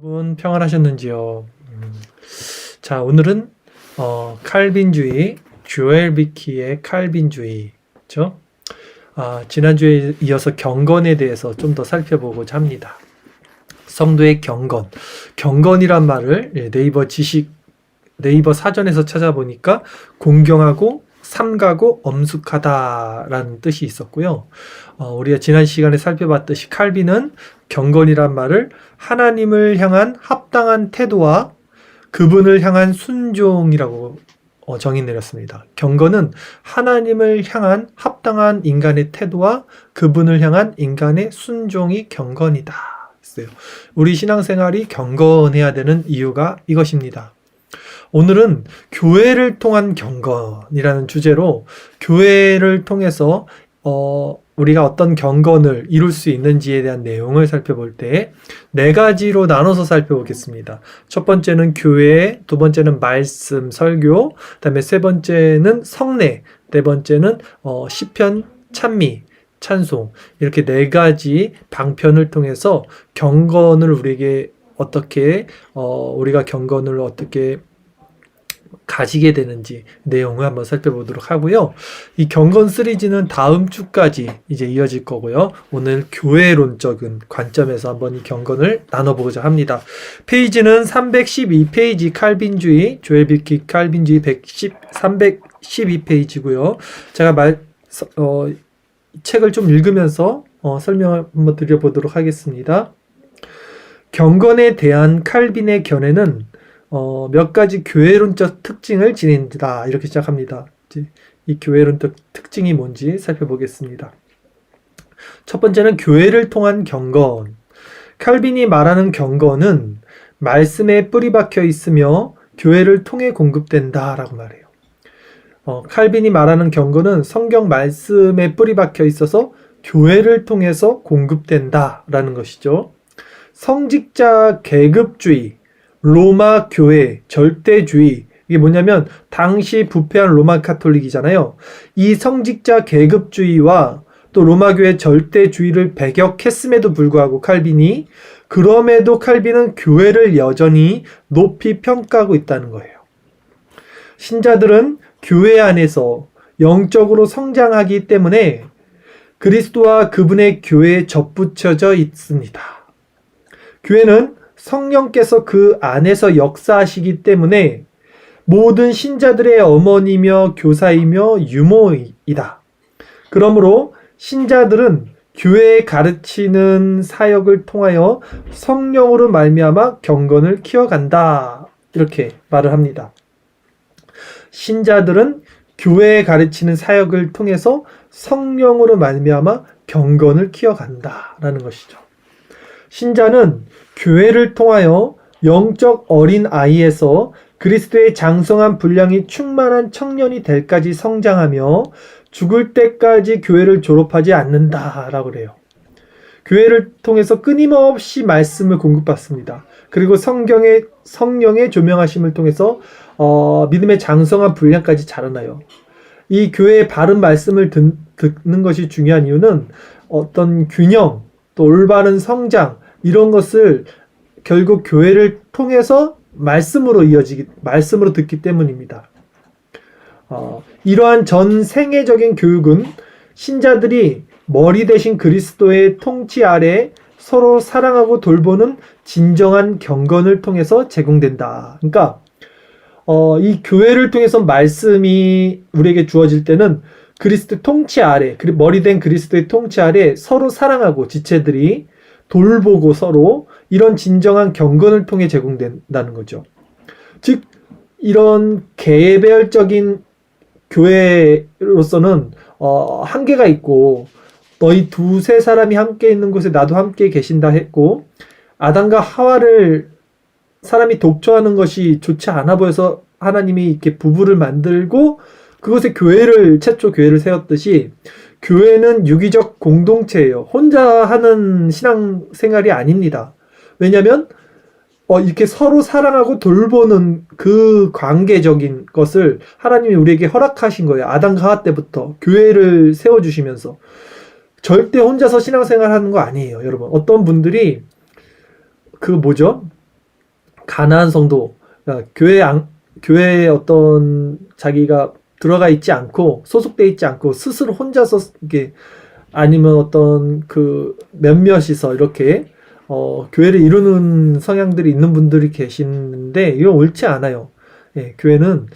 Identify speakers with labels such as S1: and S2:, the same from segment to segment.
S1: 여러분 평안하셨는지요? 자, 오늘은 칼빈주의, 조엘 비키의 칼빈주의죠. 지난주에 이어서 경건에 대해서 좀 더 살펴보고자 합니다. 성도의 경건, 경건이란 말을 네이버 사전에서 찾아보니까 공경하고 삼가고 엄숙하다라는 뜻이 있었고요. 우리가 지난 시간에 살펴봤듯이 칼빈은 경건이란 말을 하나님을 향한 합당한 태도와 그분을 향한 순종이라고 정의 내렸습니다. 경건은 하나님을 향한 합당한 인간의 태도와 그분을 향한 인간의 순종이 경건이다 했어요. 우리 신앙생활이 경건해야 되는 이유가 이것입니다. 오늘은 교회를 통한 경건이라는 주제로 교회를 통해서 우리가 어떤 경건을 이룰 수 있는지에 대한 내용을 살펴볼 때 네 가지로 나눠서 살펴보겠습니다. 첫 번째는 교회, 두 번째는 말씀, 설교, 그다음에 세 번째는 성례, 네 번째는 시편, 찬미, 찬송, 이렇게 네 가지 방편을 통해서 경건을 우리에게 우리가 경건을 어떻게 가지게 되는지 내용을 한번 살펴보도록 하고요. 이 경건 시리즈는 다음 주까지 이제 이어질 거고요. 오늘 교회론적인 관점에서 한번 이 경건을 나눠보고자 합니다. 페이지는 312페이지 칼빈주의, 조엘 비키 칼빈주의 312페이지고요. 제가 책을 좀 읽으면서 설명을 한번 드려보도록 하겠습니다. 경건에 대한 칼빈의 견해는 몇 가지 교회론적 특징을 지닌다 이렇게 시작합니다. 이 교회론적 특징이 뭔지 살펴보겠습니다. 첫 번째는 교회를 통한 경건. 칼빈이 말하는 경건은 말씀에 뿌리 박혀 있으며 교회를 통해 공급된다라고 말해요. 칼빈이 말하는 경건은 성경 말씀에 뿌리 박혀 있어서 교회를 통해서 공급된다라는 것이죠. 성직자 계급주의, 로마 교회, 절대주의, 이게 뭐냐면 당시 부패한 로마 카톨릭이잖아요. 이 성직자 계급주의와 또 로마 교회 절대주의를 배격했음에도 불구하고 그럼에도 칼빈은 교회를 여전히 높이 평가하고 있다는 거예요. 신자들은 교회 안에서 영적으로 성장하기 때문에 그리스도와 그분의 교회에 접붙여져 있습니다. 교회는 성령께서 그 안에서 역사하시기 때문에 모든 신자들의 어머니며 교사이며 유모이다. 그러므로 신자들은 교회에 가르치는 사역을 통하여 성령으로 말미암아 경건을 키워간다. 이렇게 말을 합니다. 신자들은 교회에 가르치는 사역을 통해서 성령으로 말미암아 경건을 키워간다라는 것이죠. 신자는 교회를 통하여 영적 어린 아이에서 그리스도의 장성한 분량이 충만한 청년이 될까지 성장하며 죽을 때까지 교회를 졸업하지 않는다라고 그래요. 교회를 통해서 끊임없이 말씀을 공급받습니다. 그리고 성령의 조명하심을 통해서 믿음의 장성한 분량까지 자라나요. 이 교회의 바른 말씀을 듣는 것이 중요한 이유는 어떤 균형, 또 올바른 성장, 이런 것을 결국 교회를 통해서 말씀으로 듣기 때문입니다. 이러한 전 생애적인 교육은 신자들이 머리 대신 그리스도의 통치 아래 서로 사랑하고 돌보는 진정한 경건을 통해서 제공된다. 그러니까 이 교회를 통해서 말씀이 우리에게 주어질 때는 그리스도 통치 아래, 머리 된 그리스도의 통치 아래 서로 사랑하고 지체들이 돌보고 서로 이런 진정한 경건을 통해 제공된다는 거죠. 즉 이런 개별적인 교회로서는 한계가 있고 너희 두세 사람이 함께 있는 곳에 나도 함께 계신다 했고 아담과 하와를 사람이 독초하는 것이 좋지 않아 보여서 하나님이 이렇게 부부를 만들고 그곳에 최초 교회를 세웠듯이 교회는 유기적 공동체예요. 혼자 하는 신앙생활이 아닙니다. 왜냐하면 이렇게 서로 사랑하고 돌보는 그 관계적인 것을 하나님이 우리에게 허락하신 거예요. 아담과 하와 때부터 교회를 세워주시면서. 절대 혼자서 신앙생활 하는 거 아니에요, 여러분. 어떤 분들이 가난한 성도, 그러니까 교회에 어떤 자기가 들어가 있지 않고 소속돼 있지 않고 스스로 혼자서 이게 아니면 어떤 그 몇몇이서 이렇게 교회를 이루는 성향들이 있는 분들이 계시는데 이건 옳지 않아요. 예, 교회는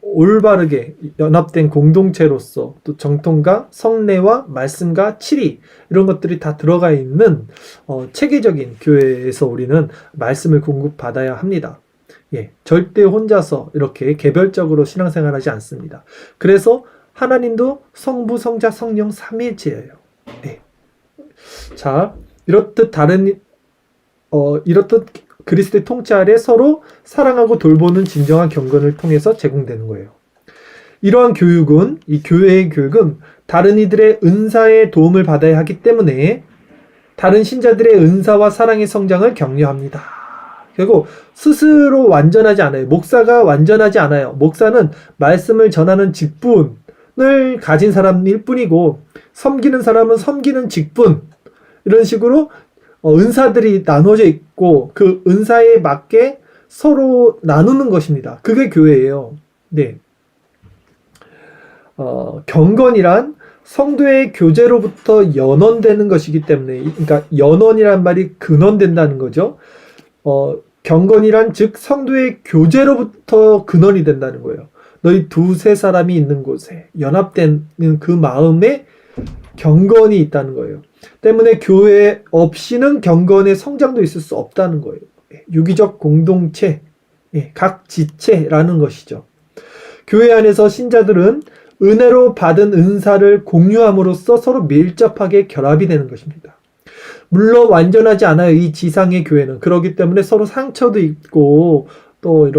S1: 올바르게 연합된 공동체로서 또 정통과 성례와 말씀과 치리 이런 것들이 다 들어가 있는 체계적인 교회에서 우리는 말씀을 공급받아야 합니다. 예, 절대 혼자서 이렇게 개별적으로 신앙생활하지 않습니다. 그래서 하나님도 성부, 성자, 성령 삼위일체예요. 예. 자, 이렇듯 그리스도의 통치 아래 서로 사랑하고 돌보는 진정한 경건을 통해서 제공되는 거예요. 이러한 교육은, 이 교회의 교육은 다른 이들의 은사의 도움을 받아야 하기 때문에 다른 신자들의 은사와 사랑의 성장을 격려합니다. 그리고 스스로 완전하지 않아요. 목사가 완전하지 않아요. 목사는 말씀을 전하는 직분을 가진 사람일 뿐이고 섬기는 사람은 섬기는 직분, 이런 식으로 은사들이 나눠져 있고 그 은사에 맞게 서로 나누는 것입니다. 그게 교회예요. 네. 경건이란 성도의 교제로부터 연원되는 것이기 때문에, 그러니까 연원이란 말이 근원된다는 거죠. 경건이란 즉 성도의 교제로부터 근원이 된다는 거예요. 너희 두세 사람이 있는 곳에 연합되는 그 마음에 경건이 있다는 거예요. 때문에 교회 없이는 경건의 성장도 있을 수 없다는 거예요. 유기적 공동체, 각 지체라는 것이죠. 교회 안에서 신자들은 은혜로 받은 은사를 공유함으로써 서로 밀접하게 결합이 되는 것입니다. 물론 완전하지 않아요. 이 지상의 교회는. 그렇기 때문에 서로 상처도 있고 또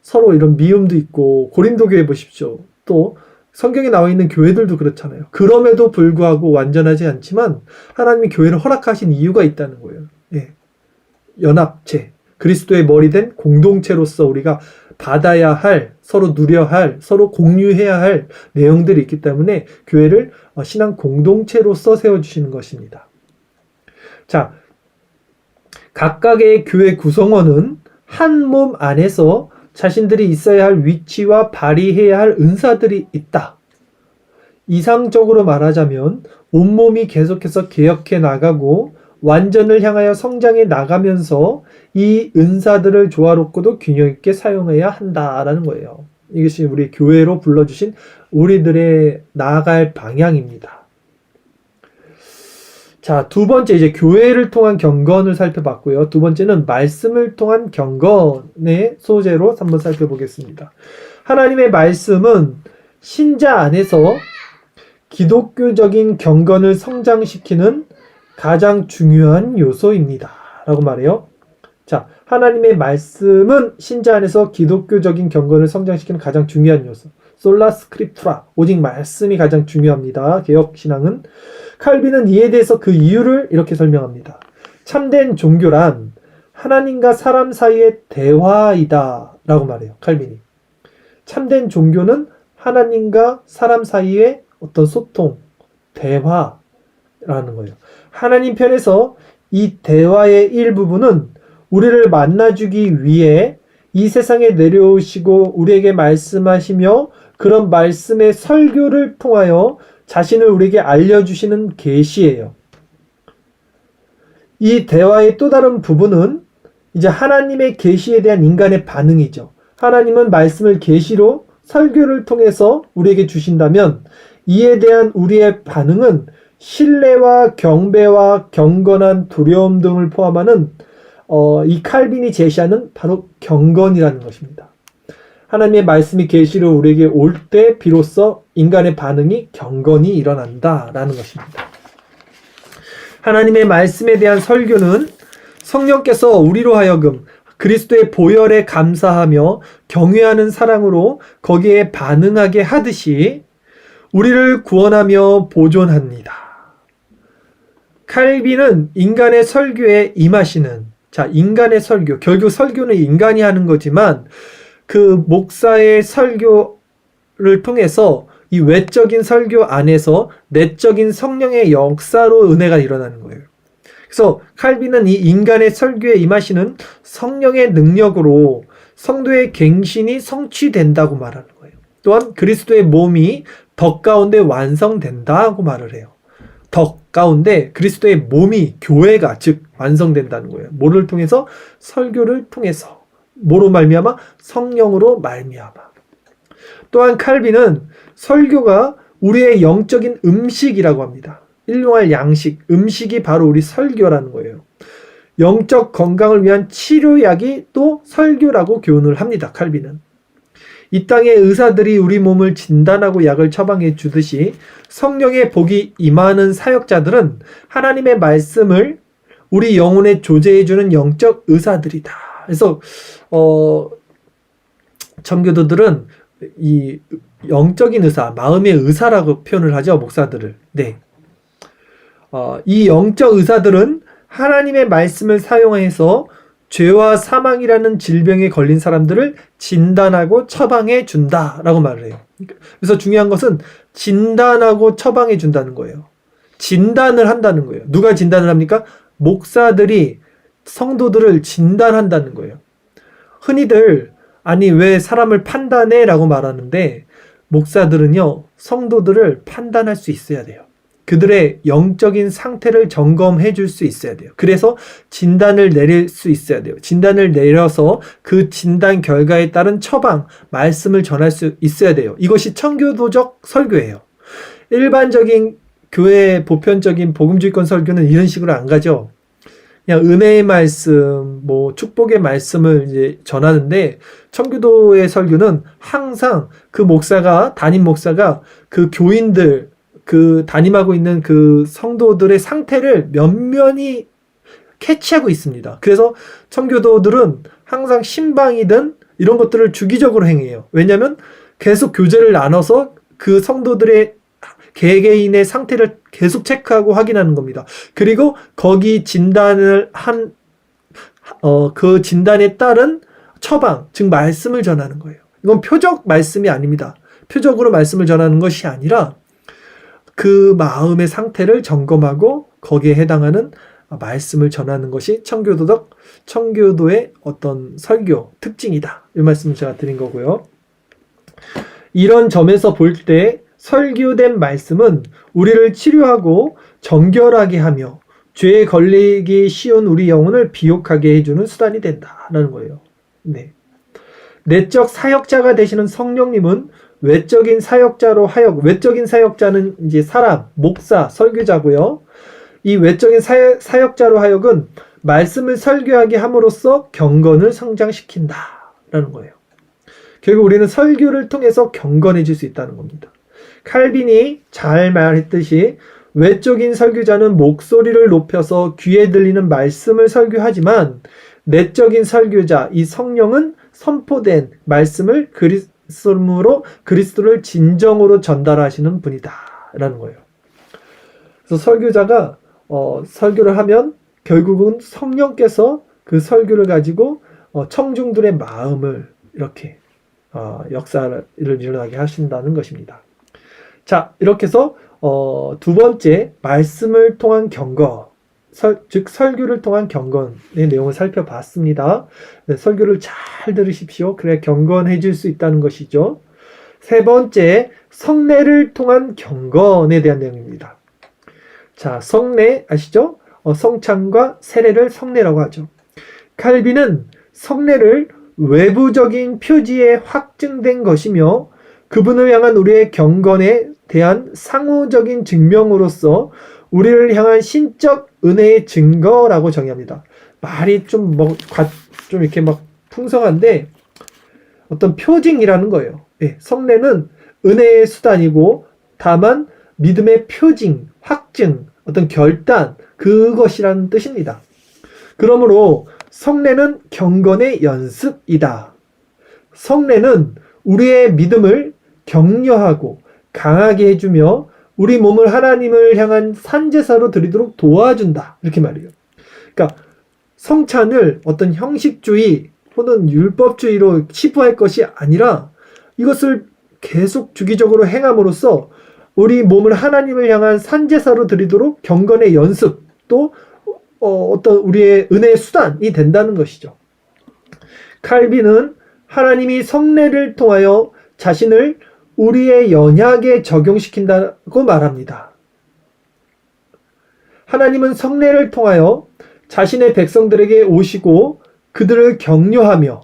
S1: 서로 이런 미움도 있고, 고린도 교회 보십시오. 또 성경에 나와 있는 교회들도 그렇잖아요. 그럼에도 불구하고 완전하지 않지만 하나님이 교회를 허락하신 이유가 있다는 거예요. 예. 연합체, 그리스도의 머리된 공동체로서 우리가 받아야 할, 서로 누려야 할, 서로 공유해야 할 내용들이 있기 때문에 교회를 신앙 공동체로서 세워주시는 것입니다. 자, 각각의 교회 구성원은 한 몸 안에서 자신들이 있어야 할 위치와 발휘해야 할 은사들이 있다. 이상적으로 말하자면 온몸이 계속해서 개혁해 나가고 완전을 향하여 성장해 나가면서 이 은사들을 조화롭고도 균형 있게 사용해야 한다라는 거예요. 이것이 우리 교회로 불러주신 우리들의 나아갈 방향입니다. 자, 두 번째 이제 교회를 통한 경건을 살펴봤고요. 두 번째는 말씀을 통한 경건의 소재로 한번 살펴보겠습니다. 하나님의 말씀은 신자 안에서 기독교적인 경건을 성장시키는 가장 중요한 요소입니다. 라고 말해요. 자, 하나님의 말씀은 신자 안에서 기독교적인 경건을 성장시키는 가장 중요한 요소. 솔라 스크립투라, 오직 말씀이 가장 중요합니다. 개혁신앙은. 칼빈은 이에 대해서 그 이유를 이렇게 설명합니다. 참된 종교란 하나님과 사람 사이의 대화이다 라고 말해요. 칼빈이. 참된 종교는 하나님과 사람 사이의 어떤 소통, 대화라는 거예요. 하나님 편에서 이 대화의 일부분은 우리를 만나주기 위해 이 세상에 내려오시고 우리에게 말씀하시며 그런 말씀의 설교를 통하여 자신을 우리에게 알려주시는 계시예요. 이 대화의 또 다른 부분은 이제 하나님의 계시에 대한 인간의 반응이죠. 하나님은 말씀을 계시로 설교를 통해서 우리에게 주신다면 이에 대한 우리의 반응은 신뢰와 경배와 경건한 두려움 등을 포함하는 이 칼빈이 제시하는 바로 경건이라는 것입니다. 하나님의 말씀이 계시로 우리에게 올 때 비로소 인간의 반응이 경건이 일어난다라는 것입니다. 하나님의 말씀에 대한 설교는 성령께서 우리로 하여금 그리스도의 보혈에 감사하며 경외하는 사랑으로 거기에 반응하게 하듯이 우리를 구원하며 보존합니다. 칼빈은 인간의 설교에 임하시는, 자, 인간의 설교, 결국 설교는 인간이 하는 거지만 그 목사의 설교를 통해서 이 외적인 설교 안에서 내적인 성령의 역사로 은혜가 일어나는 거예요. 그래서 칼빈은 이 인간의 설교에 임하시는 성령의 능력으로 성도의 갱신이 성취된다고 말하는 거예요. 또한 그리스도의 몸이 덕 가운데 완성된다고 말을 해요. 덕 가운데 그리스도의 몸이, 교회가 즉 완성된다는 거예요. 뭐를 통해서? 설교를 통해서. 뭐로 말미암아? 성령으로 말미암아. 또한 칼빈은 설교가 우리의 영적인 음식이라고 합니다. 일용할 양식, 음식이 바로 우리 설교라는 거예요. 영적 건강을 위한 치료약이 또 설교라고 교훈을 합니다. 칼빈은. 이 땅의 의사들이 우리 몸을 진단하고 약을 처방해 주듯이 성령의 복이 임하는 사역자들은 하나님의 말씀을 우리 영혼에 조제해 주는 영적 의사들이다. 그래서 청교도들은 이 영적인 의사, 마음의 의사라고 표현을 하죠. 목사들을. 네. 이 영적 의사들은 하나님의 말씀을 사용해서 죄와 사망이라는 질병에 걸린 사람들을 진단하고 처방해 준다라고 말을 해요. 그래서 중요한 것은 진단하고 처방해 준다는 거예요. 진단을 한다는 거예요. 누가 진단을 합니까? 목사들이 성도들을 진단한다는 거예요. 흔히들 아니 왜 사람을 판단해? 라고 말하는데 목사들은요, 성도들을 판단할 수 있어야 돼요. 그들의 영적인 상태를 점검해 줄 수 있어야 돼요. 그래서 진단을 내릴 수 있어야 돼요. 진단을 내려서 그 진단 결과에 따른 처방, 말씀을 전할 수 있어야 돼요. 이것이 청교도적 설교예요. 일반적인 교회 보편적인 복음주의권 설교는 이런 식으로 안 가죠. 그냥 은혜의 말씀, 뭐 축복의 말씀을 이제 전하는데 청교도의 설교는 항상 그 목사가, 담임 목사가 그 교인들, 그 담임하고 있는 그 성도들의 상태를 면면히 캐치하고 있습니다. 그래서 청교도들은 항상 신방이든 이런 것들을 주기적으로 행해요. 왜냐하면 계속 교제를 나눠서 그 성도들의 개개인의 상태를 계속 체크하고 확인하는 겁니다. 그리고 거기 진단을 한 그 진단에 따른 처방, 즉 말씀을 전하는 거예요. 이건 표적 말씀이 아닙니다. 표적으로 말씀을 전하는 것이 아니라 그 마음의 상태를 점검하고 거기에 해당하는 말씀을 전하는 것이 청교도의 어떤 설교 특징이다. 이 말씀을 제가 드린 거고요. 이런 점에서 볼 때 설교된 말씀은 우리를 치료하고 정결하게 하며 죄에 걸리기 쉬운 우리 영혼을 비옥하게 해주는 수단이 된다라는 거예요. 네. 내적 사역자가 되시는 성령님은 외적인 사역자로 외적인 사역자는 이제 사람, 목사, 설교자고요. 이 외적인 사역자로 하여금 말씀을 설교하게 함으로써 경건을 성장시킨다라는 거예요. 결국 우리는 설교를 통해서 경건해질 수 있다는 겁니다. 칼빈이 잘 말했듯이 외적인 설교자는 목소리를 높여서 귀에 들리는 말씀을 설교하지만 내적인 설교자, 이 성령은 선포된 말씀을 그리스도를 진정으로 전달하시는 분이다 라는 거예요. 그래서 설교자가 설교를 하면 결국은 성령께서 그 설교를 가지고 청중들의 마음을 이렇게 역사를 일어나게 하신다는 것입니다. 자, 이렇게 해서 두 번째 말씀을 통한 경건, 즉 설교를 통한 경건의 내용을 살펴봤습니다. 네, 설교를 잘 들으십시오. 그래야 경건해질 수 있다는 것이죠. 세 번째, 성례를 통한 경건에 대한 내용입니다. 자, 성례 아시죠? 성찬과 세례를 성례라고 하죠. 칼빈은 성례를 외부적인 표지에 확증된 것이며 그분을 향한 우리의 경건에 대한 상호적인 증명으로서 우리를 향한 신적 은혜의 증거라고 정의합니다. 말이 좀 이렇게 막 풍성한데 어떤 표징이라는 거예요. 네, 성례는 은혜의 수단이고 다만 믿음의 표징, 확증, 어떤 결단, 그것이라는 뜻입니다. 그러므로 성례는 경건의 연습이다. 성례는 우리의 믿음을 격려하고 강하게 해주며 우리 몸을 하나님을 향한 산제사로 드리도록 도와준다. 이렇게 말해요. 그러니까 성찬을 어떤 형식주의 혹은 율법주의로 치부할 것이 아니라 이것을 계속 주기적으로 행함으로써 우리 몸을 하나님을 향한 산제사로 드리도록 경건의 연습, 또 어떤 우리의 은혜의 수단이 된다는 것이죠. 칼빈은 하나님이 성례를 통하여 자신을 우리의 연약에 적용시킨다고 말합니다. 하나님은 성례를 통하여 자신의 백성들에게 오시고 그들을 격려하며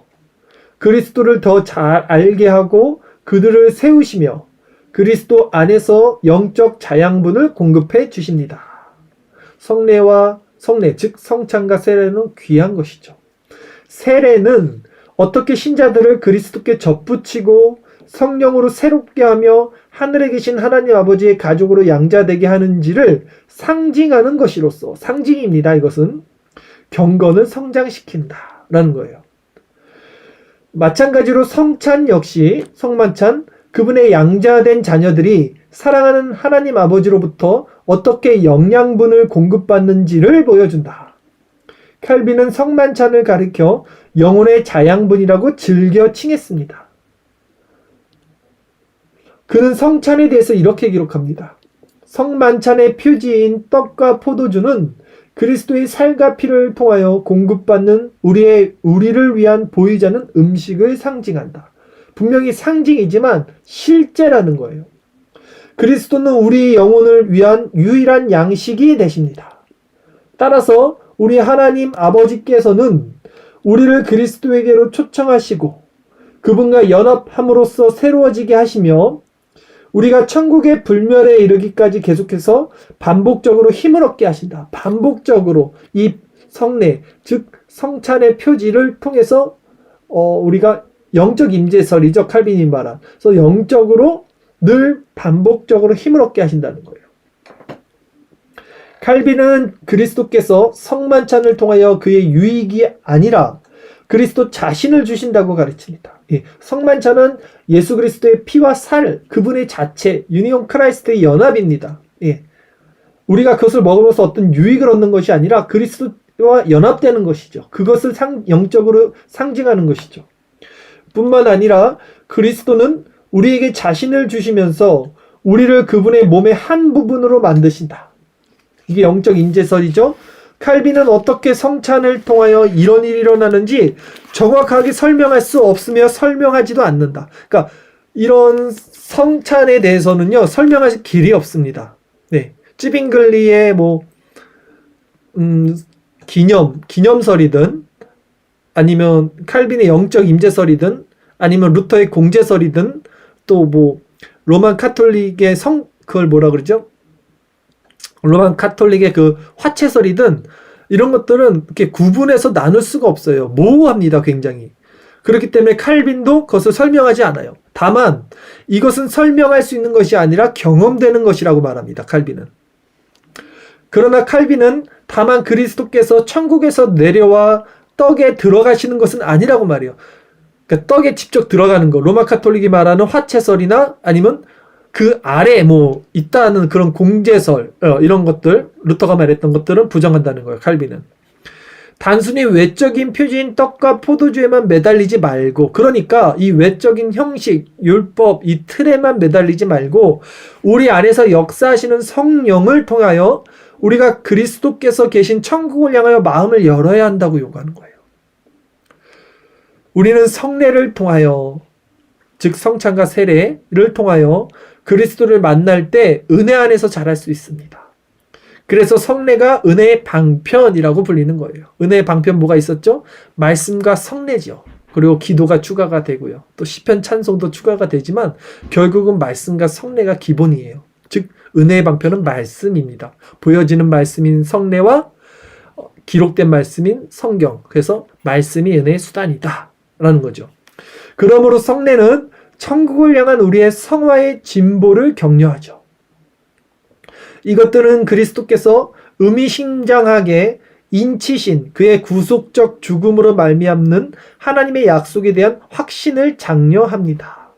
S1: 그리스도를 더 잘 알게 하고 그들을 세우시며 그리스도 안에서 영적 자양분을 공급해 주십니다. 성례, 즉 성찬과 세례는 귀한 것이죠. 세례는 어떻게 신자들을 그리스도께 접붙이고 성령으로 새롭게 하며 하늘에 계신 하나님 아버지의 가족으로 양자되게 하는지를 상징하는 것이로서, 상징입니다. 이것은 경건을 성장시킨다라는 거예요. 마찬가지로 성찬 역시, 성만찬, 그분의 양자된 자녀들이 사랑하는 하나님 아버지로부터 어떻게 영양분을 공급받는지를 보여준다. 칼빈은 성만찬을 가리켜 영혼의 자양분이라고 즐겨 칭했습니다. 그는 성찬에 대해서 이렇게 기록합니다. 성만찬의 표지인 떡과 포도주는 그리스도의 살과 피를 통하여 공급받는 우리를 위한 보이지 않는 음식을 상징한다. 분명히 상징이지만 실제라는 거예요. 그리스도는 우리 영혼을 위한 유일한 양식이 되십니다. 따라서 우리 하나님 아버지께서는 우리를 그리스도에게로 초청하시고 그분과 연합함으로써 새로워지게 하시며 우리가 천국의 불멸에 이르기까지 계속해서 반복적으로 힘을 얻게 하신다. 반복적으로 이 성례, 즉 성찬의 표지를 통해서 우리가 영적 임재설이죠. 칼빈이 말한. 그래서 영적으로 늘 반복적으로 힘을 얻게 하신다는 거예요. 칼빈은 그리스도께서 성만찬을 통하여 그의 유익이 아니라 그리스도 자신을 주신다고 가르칩니다. 성만찬은 예수 그리스도의 피와 살, 그분의 자체, 유니온 크라이스트의 연합입니다. 우리가 그것을 먹으면서 어떤 유익을 얻는 것이 아니라 그리스도와 연합되는 것이죠. 그것을 영적으로 상징하는 것이죠. 뿐만 아니라 그리스도는 우리에게 자신을 주시면서 우리를 그분의 몸의 한 부분으로 만드신다. 이게 영적 인재설이죠. 칼빈은 어떻게 성찬을 통하여 이런 일이 일어나는지 정확하게 설명할 수 없으며 설명하지도 않는다. 그러니까 이런 성찬에 대해서는요, 설명할 길이 없습니다. 찌빙글리의 기념설이든 아니면 칼빈의 영적 임재설이든 아니면 루터의 공제설이든 또 로만 카톨릭의 그걸 뭐라 그러죠? 로만 카톨릭의 그 화채설이든 이런 것들은 이렇게 구분해서 나눌 수가 없어요. 모호합니다, 굉장히. 그렇기 때문에 칼빈도 그것을 설명하지 않아요. 다만 이것은 설명할 수 있는 것이 아니라 경험되는 것이라고 말합니다, 칼빈은. 그러나 칼빈은 다만 그리스도께서 천국에서 내려와 떡에 들어가시는 것은 아니라고 말해요. 그러니까 떡에 직접 들어가는 거, 로마 카톨릭이 말하는 화채설이나 아니면 그 아래 있다는 그런 공제설, 이런 것들, 루터가 말했던 것들은 부정한다는 거예요, 칼빈은. 단순히 외적인 표지인 떡과 포도주에만 매달리지 말고, 그러니까 이 외적인 형식, 율법, 이 틀에만 매달리지 말고 우리 안에서 역사하시는 성령을 통하여 우리가 그리스도께서 계신 천국을 향하여 마음을 열어야 한다고 요구하는 거예요. 우리는 성례를 통하여, 즉 성찬과 세례를 통하여 그리스도를 만날 때 은혜 안에서 자랄 수 있습니다. 그래서 성례가 은혜의 방편이라고 불리는 거예요. 은혜의 방편 뭐가 있었죠? 말씀과 성례죠. 그리고 기도가 추가가 되고요. 또 시편 찬송도 추가가 되지만 결국은 말씀과 성례가 기본이에요. 즉 은혜의 방편은 말씀입니다. 보여지는 말씀인 성례와 기록된 말씀인 성경. 그래서 말씀이 은혜의 수단이다 라는 거죠. 그러므로 성례는 천국을 향한 우리의 성화의 진보를 격려하죠. 이것들은 그리스도께서 의미심장하게 인치신 그의 구속적 죽음으로 말미암는 하나님의 약속에 대한 확신을 장려합니다.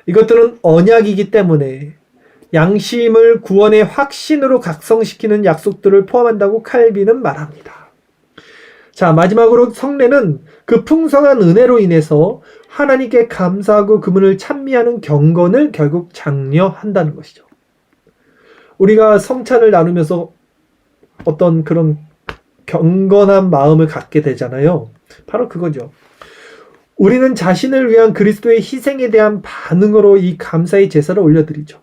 S1: 이것들은 언약이기 때문에 양심을 구원의 확신으로 각성시키는 약속들을 포함한다고 칼빈은 말합니다. 자, 마지막으로 성례는 그 풍성한 은혜로 인해서 하나님께 감사하고 그분을 찬미하는 경건을 결국 장려한다는 것이죠. 우리가 성찬을 나누면서 어떤 그런 경건한 마음을 갖게 되잖아요. 바로 그거죠. 우리는 자신을 위한 그리스도의 희생에 대한 반응으로 이 감사의 제사를 올려드리죠.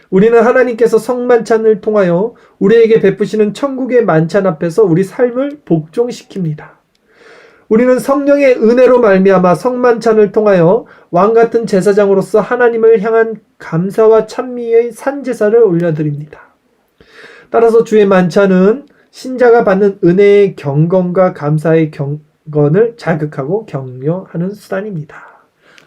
S1: 우리는 하나님께서 성만찬을 통하여 우리에게 베푸시는 천국의 만찬 앞에서 우리 삶을 복종시킵니다. 우리는 성령의 은혜로 말미암아 성만찬을 통하여 왕같은 제사장으로서 하나님을 향한 감사와 찬미의 산제사를 올려드립니다. 따라서 주의 만찬은 신자가 받는 은혜의 경건과 감사의 경건을 자극하고 격려하는 수단입니다.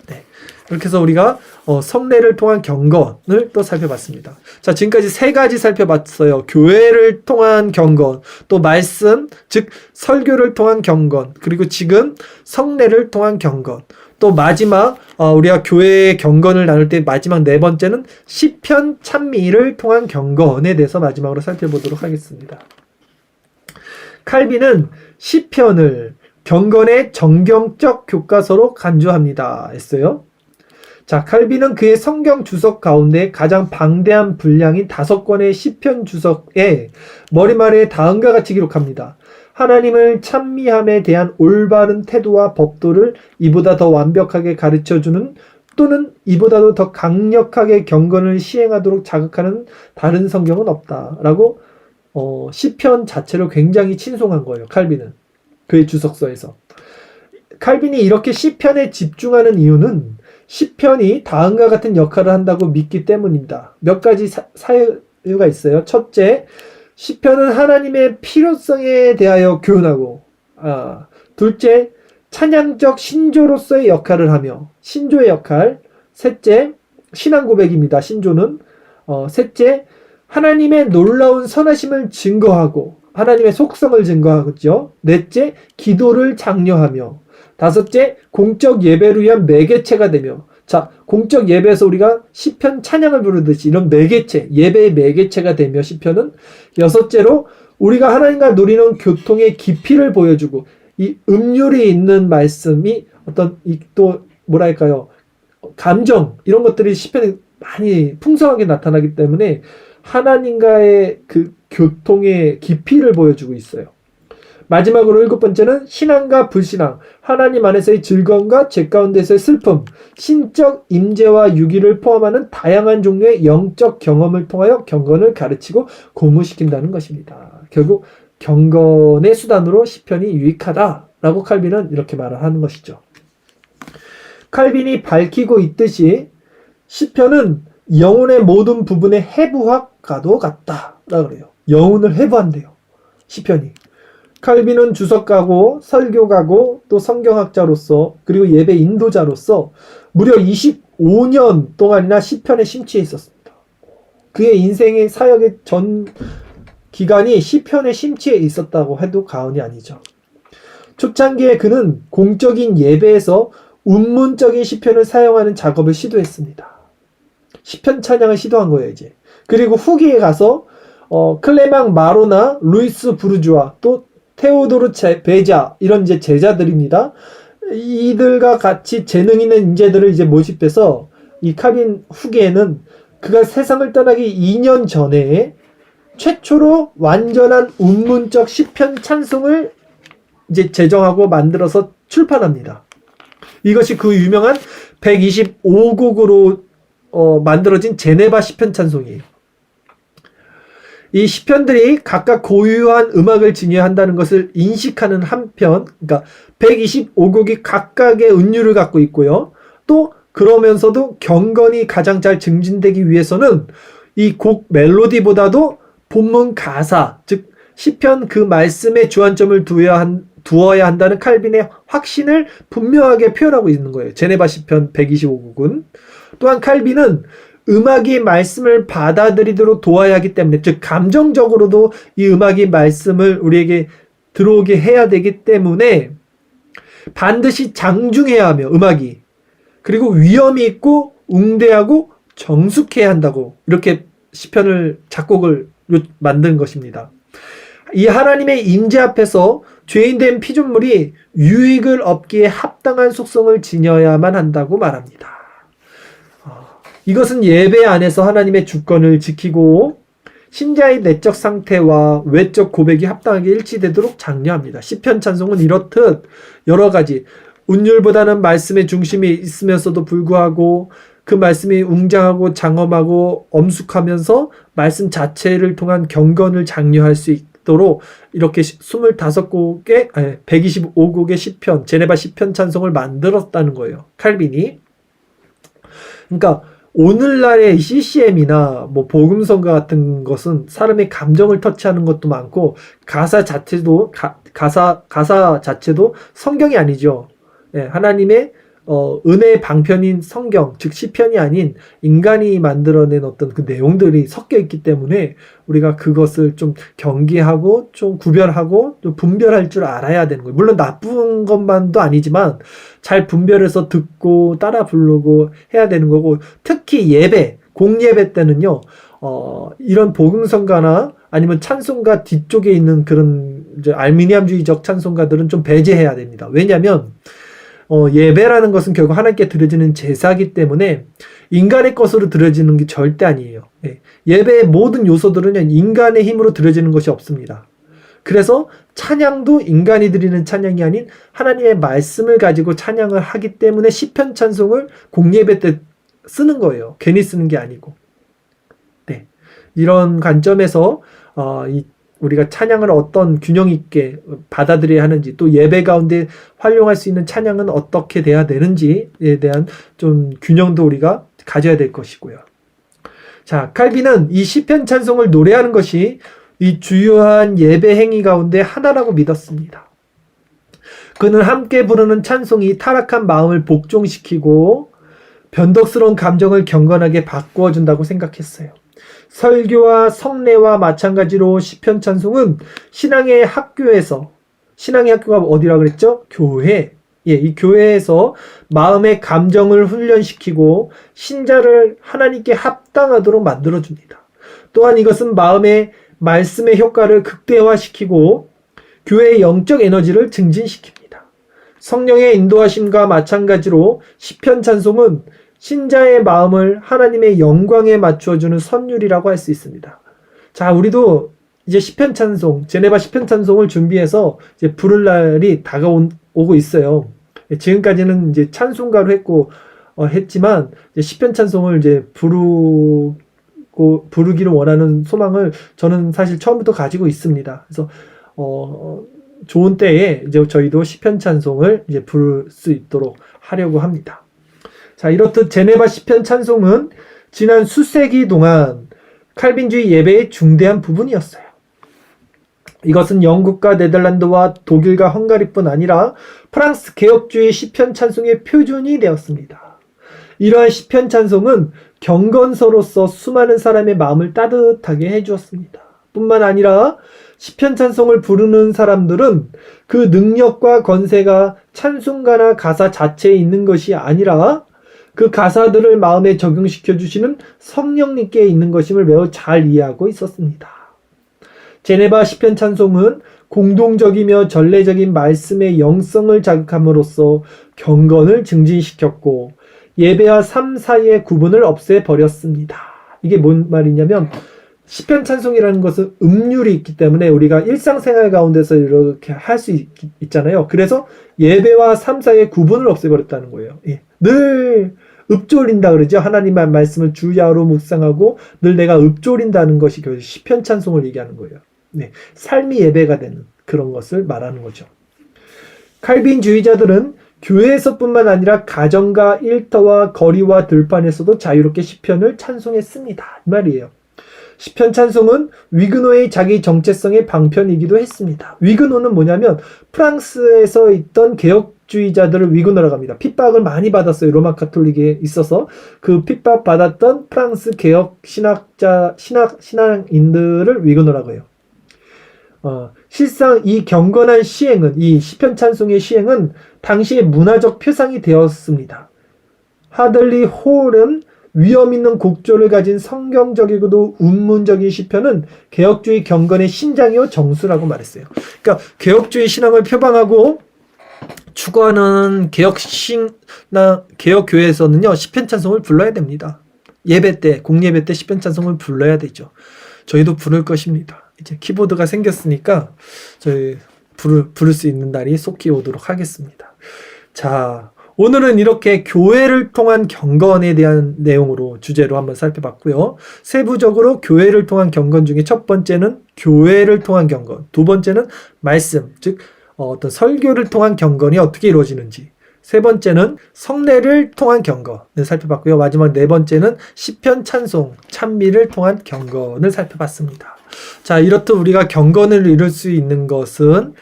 S1: 네, 이렇게 해서 우리가 성례를 통한 경건을 또 살펴봤습니다. 자, 지금까지 세 가지 살펴봤어요. 교회를 통한 경건, 또 말씀, 즉 설교를 통한 경건, 그리고 지금 성례를 통한 경건. 또 마지막 우리가 교회의 경건을 나눌 때 마지막 네 번째는 시편 찬미를 통한 경건에 대해서 마지막으로 살펴보도록 하겠습니다. 칼빈은 시편을 경건의 정경적 교과서로 간주합니다 했어요. 자, 칼빈은 그의 성경 주석 가운데 가장 방대한 분량인 5권의 시편 주석에 머리말에 다음과 같이 기록합니다. 하나님을 찬미함에 대한 올바른 태도와 법도를 이보다 더 완벽하게 가르쳐주는 또는 이보다도 더 강력하게 경건을 시행하도록 자극하는 다른 성경은 없다라고 시편 자체를 굉장히 친송한 거예요. 칼빈은 그의 주석서에서. 칼빈이 이렇게 시편에 집중하는 이유는 시편이 다음과 같은 역할을 한다고 믿기 때문입니다. 몇 가지 사유가 있어요. 첫째, 시편은 하나님의 필요성에 대하여 교훈하고, 둘째, 찬양적 신조로서의 역할을 하며, 신조의 역할. 셋째, 신앙 고백입니다. 신조는. 셋째, 하나님의 놀라운 선하심을 증거하고 하나님의 속성을 증거하죠. 넷째, 기도를 장려하며. 다섯째, 공적 예배를 위한 매개체가 되며. 자, 공적 예배에서 우리가 시편 찬양을 부르듯이 이런 매개체, 예배의 매개체가 되며 시편은. 여섯째로 우리가 하나님과 누리는 교통의 깊이를 보여주고, 이 음률이 있는 말씀이 어떤 또 뭐랄까요, 감정 이런 것들이 시편에 많이 풍성하게 나타나기 때문에 하나님과의 그 교통의 깊이를 보여주고 있어요. 마지막으로 7번째는 신앙과 불신앙, 하나님 안에서의 즐거움과 죄 가운데서의 슬픔, 신적 임재와 유기를 포함하는 다양한 종류의 영적 경험을 통하여 경건을 가르치고 고무시킨다는 것입니다. 결국 경건의 수단으로 시편이 유익하다라고 칼빈은 이렇게 말을 하는 것이죠. 칼빈이 밝히고 있듯이 시편은 영혼의 모든 부분의 해부학과도 같다라고 그래요. 영혼을 해부한대요. 시편이. 칼빈은 주석가고 설교가고 또 성경학자로서 그리고 예배 인도자로서 무려 25년 동안이나 시편에 심취해 있었습니다. 그의 인생의 사역의 전 기간이 시편에 심취해 있었다고 해도 과언이 아니죠. 초창기에 그는 공적인 예배에서 운문적인 시편을 사용하는 작업을 시도했습니다. 시편 찬양을 시도한 거예요, 이제. 그리고 후기에 가서 클레망 마로나 루이스 부르주아 또 테오도르 베자 이런 이제 제자들입니다. 이들과 같이 재능 있는 인재들을 이제 모집해서 이 칼빈 후기에는 그가 세상을 떠나기 2년 전에 최초로 완전한 운문적 시편 찬송을 이제 제정하고 만들어서 출판합니다. 이것이 그 유명한 125곡으로 만들어진 제네바 시편 찬송이에요. 이 시편들이 각각 고유한 음악을 지녀한다는 것을 인식하는 한편, 그러니까 125곡이 각각의 은유를 갖고 있고요. 또 그러면서도 경건이 가장 잘 증진되기 위해서는 이 곡 멜로디보다도 본문 가사, 즉 시편 그 말씀에 주안점을 두어야 한다는 칼빈의 확신을 분명하게 표현하고 있는 거예요. 제네바 시편 125곡은. 또한 칼빈은 음악이 말씀을 받아들이도록 도와야 하기 때문에, 즉 감정적으로도 이 음악이 말씀을 우리에게 들어오게 해야 되기 때문에 반드시 장중해야 하며 음악이, 그리고 위엄이 있고 웅대하고 정숙해야 한다고 이렇게 시편을 작곡을 만든 것입니다. 이 하나님의 임재 앞에서 죄인된 피조물이 유익을 얻기에 합당한 속성을 지녀야만 한다고 말합니다. 이것은 예배 안에서 하나님의 주권을 지키고 신자의 내적 상태와 외적 고백이 합당하게 일치되도록 장려합니다. 시편 찬송은 이렇듯 여러 가지 운율보다는 말씀의 중심이 있으면서도 불구하고 그 말씀이 웅장하고 장엄하고 엄숙하면서 말씀 자체를 통한 경건을 장려할 수 있도록 이렇게 25곡의 125곡의 시편, 제네바 시편 찬송을 만들었다는 거예요. 칼빈이. 그러니까 오늘날의 CCM이나 뭐 복음성가 같은 것은 사람의 감정을 터치하는 것도 많고 가사 자체도 가사 자체도 성경이 아니죠. 예, 하나님의 은혜의 방편인 성경, 즉 시편이 아닌 인간이 만들어낸 어떤 그 내용들이 섞여 있기 때문에 우리가 그것을 좀 경계하고 좀 구별하고 좀 분별할 줄 알아야 되는 거예요. 물론 나쁜 것만도 아니지만 잘 분별해서 듣고 따라 부르고 해야 되는 거고, 특히 예배, 공예배 때는요, 이런 복음성가나 아니면 찬송가 뒤쪽에 있는 그런 이제 알미니암주의적 찬송가들은 좀 배제해야 됩니다. 왜냐하면 예배라는 것은 결국 하나님께 드려지는 제사이기 때문에 인간의 것으로 드려지는 게 절대 아니에요. 예배의 모든 요소들은 인간의 힘으로 드려지는 것이 없습니다. 그래서 찬양도 인간이 드리는 찬양이 아닌 하나님의 말씀을 가지고 찬양을 하기 때문에 시편 찬송을 공예배 때 쓰는 거예요. 괜히 쓰는 게 아니고. 네. 이런 관점에서 우리가 찬양을 어떤 균형 있게 받아들여야 하는지, 또 예배 가운데 활용할 수 있는 찬양은 어떻게 돼야 되는지에 대한 좀 균형도 우리가 가져야 될 것이고요. 자, 칼빈은 이 시편 찬송을 노래하는 것이 이 주요한 예배 행위 가운데 하나라고 믿었습니다. 그는 함께 부르는 찬송이 타락한 마음을 복종시키고 변덕스러운 감정을 경건하게 바꾸어 준다고 생각했어요. 설교와 성례와 마찬가지로 시편 찬송은 신앙의 학교에서, 신앙의 학교가 어디라 그랬죠? 교회. 이 교회에서 마음의 감정을 훈련시키고 신자를 하나님께 합당하도록 만들어줍니다. 또한 이것은 마음의 말씀의 효과를 극대화시키고 교회의 영적 에너지를 증진시킵니다. 성령의 인도하심과 마찬가지로 시편 찬송은 신자의 마음을 하나님의 영광에 맞추어주는 선율이라고 할 수 있습니다. 자, 우리도 이제 시편 찬송, 제네바 시편 찬송을 준비해서 이제 부를 날이 다가오고 있어요. 지금까지는 이제 찬송가로 했지만 이제 시편 찬송을 이제 부르기를 원하는 소망을 저는 사실 처음부터 가지고 있습니다. 그래서 좋은 때에 이제 저희도 시편 찬송을 이제 부를 수 있도록 하려고 합니다. 자, 이렇듯 제네바 시편 찬송은 지난 수세기 동안 칼빈주의 예배의 중대한 부분이었어요. 이것은 영국과 네덜란드와 독일과 헝가리뿐 아니라 프랑스 개혁주의 시편 찬송의 표준이 되었습니다. 이러한 시편 찬송은 경건서로서 수많은 사람의 마음을 따뜻하게 해주었습니다. 뿐만 아니라 시편 찬송을 부르는 사람들은 그 능력과 권세가 찬송가나 가사 자체에 있는 것이 아니라 그 가사들을 마음에 적용시켜 주시는 성령님께 있는 것임을 매우 잘 이해하고 있었습니다. 제네바 시편 찬송은 공동적이며 전례적인 말씀의 영성을 자극함으로써 경건을 증진시켰고 예배와 삶 사이의 구분을 없애버렸습니다. 이게 뭔 말이냐면 시편 찬송이라는 것은 음률이 있기 때문에 우리가 일상생활 가운데서 이렇게 할 수 있잖아요. 그래서 예배와 삶 사이의 구분을 없애버렸다는 거예요. 늘 읊조린다 그러죠. 하나님의 말씀을 주야로 묵상하고 늘 내가 읊조린다는 것이 시편 찬송을 얘기하는 거예요. 네, 삶이 예배가 되는 그런 것을 말하는 거죠. 칼빈주의자들은 교회에서뿐만 아니라 가정과 일터와 거리와 들판에서도 자유롭게 시편을 찬송했습니다. 이 말이에요. 시편 찬송은 위그노의 자기 정체성의 방편이기도 했습니다. 위그노는 뭐냐면 프랑스에서 있던 개혁주의자들을 위그노라고 합니다. 핍박을 많이 받았어요. 로마 가톨릭에 있어서 그 핍박 받았던 프랑스 개혁 신앙인들을 위그노라고 해요. 실상 이 경건한 시행은, 이 시편 찬송의 시행은 당시의 문화적 표상이 되었습니다. 하들리 홀은 위험 있는 곡조를 가진 성경적이고도 운문적인 시편은 개혁주의 경건의 신장이요 정수라고 말했어요. 그러니까 개혁주의 신앙을 표방하고 추구하는 개혁교회에서는요 시편 찬송을 불러야 됩니다. 예배 때, 공예배 때 시편 찬송을 불러야 되죠. 저희도 부를 것입니다. 이제 키보드가 생겼으니까 저희 부를 수 있는 날이 속히 오도록 하겠습니다. 자, 오늘은 이렇게 교회를 통한 경건에 대한 내용으로 주제로 한번 살펴봤고요. 세부적으로 교회를 통한 경건 중에 첫 번째는 교회를 통한 경건, 두 번째는 말씀, 즉 어떤 설교를 통한 경건이 어떻게 이루어지는지, 세 번째는 성례를 통한 경건을 살펴봤고요. 마지막 네 번째는 시편 찬송, 찬미를 통한 경건을 살펴봤습니다. 자, 이렇듯 우리가 경건을 이룰 수 있는 것은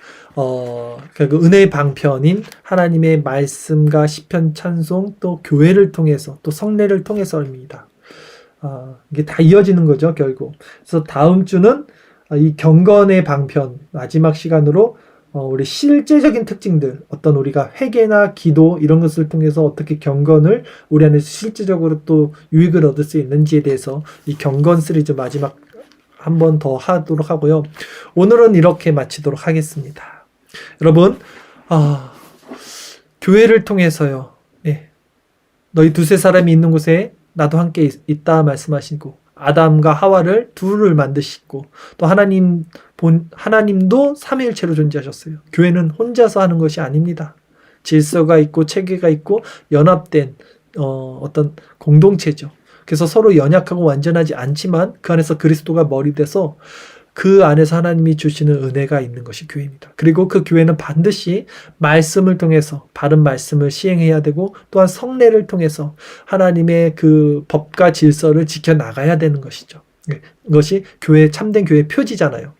S1: 결국 은혜의 방편인 하나님의 말씀과 시편 찬송, 또 교회를 통해서, 또 성례를 통해서입니다. 이게 다 이어지는 거죠, 결국. 그래서 다음 주는 이 경건의 방편 마지막 시간으로 우리 실제적인 특징들, 어떤 우리가 회개나 기도 이런 것을 통해서 어떻게 경건을 우리 안에서 실제적으로 또 유익을 얻을 수 있는지에 대해서 이 경건 시리즈 마지막 한 번 더 하도록 하고요. 오늘은 이렇게 마치도록 하겠습니다. 여러분, 교회를 통해서요. 예, 너희 두세 사람이 있는 곳에 나도 함께 있다 말씀하시고, 아담과 하와를 둘을 만드시고, 또 하나님도 삼위일체로 존재하셨어요. 교회는 혼자서 하는 것이 아닙니다. 질서가 있고 체계가 있고 연합된 어떤 공동체죠. 그래서 서로 연약하고 완전하지 않지만 그 안에서 그리스도가 머리 돼서 그 안에서 하나님이 주시는 은혜가 있는 것이 교회입니다. 그리고 그 교회는 반드시 말씀을 통해서 바른 말씀을 시행해야 되고, 또한 성례를 통해서 하나님의 그 법과 질서를 지켜나가야 되는 것이죠. 이것이 참된 교회의 표지잖아요.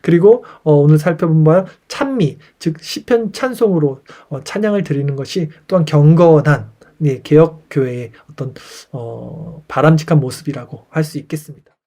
S1: 그리고 오늘 살펴본 바와 찬미, 즉 시편 찬송으로 찬양을 드리는 것이 또한 경건한 개혁교회의 어떤 바람직한 모습이라고 할 수 있겠습니다.